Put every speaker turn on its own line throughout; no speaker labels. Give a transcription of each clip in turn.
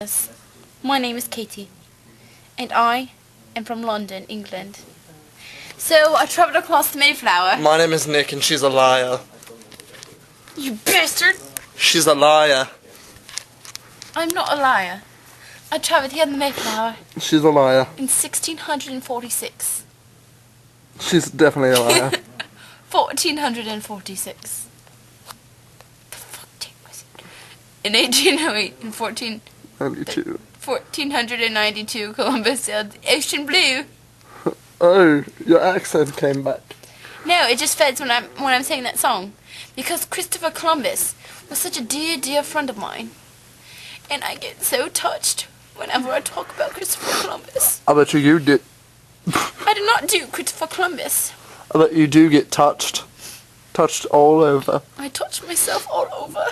Yes. My name is Katie, and I am from London, England. So I travelled across the Mayflower.
My name is Nick and she's a liar.
You bastard!
She's a liar.
I'm not a liar. I travelled here in the Mayflower
She's a liar.
in 1646.
She's definitely a liar.
1446. The fuck date was it? In 1808, in 1492, Columbus sailed the ocean blue.
Oh, your accent came back.
No, it just fits when I'm saying that song, because Christopher Columbus was such a dear friend of mine, and I get so touched whenever I talk about Christopher Columbus.
I bet you did.
I did not do Christopher Columbus.
I bet you do get touched. Touched all over.
I touched myself all over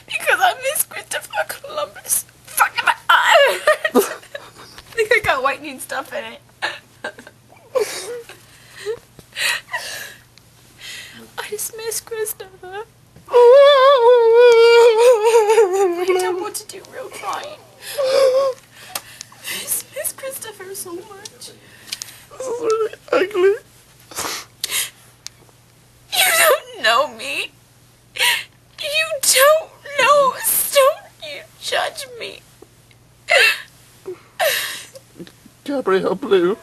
because I miss Christopher Columbus. Fucking my eye hurts. I think I got whitening stuff in it. I just miss Christopher. I don't want to do real crying. I just miss Christopher so much.
This is really ugly.
You don't know me. You don't know us. Don't you judge me.
Gabrielle Blue.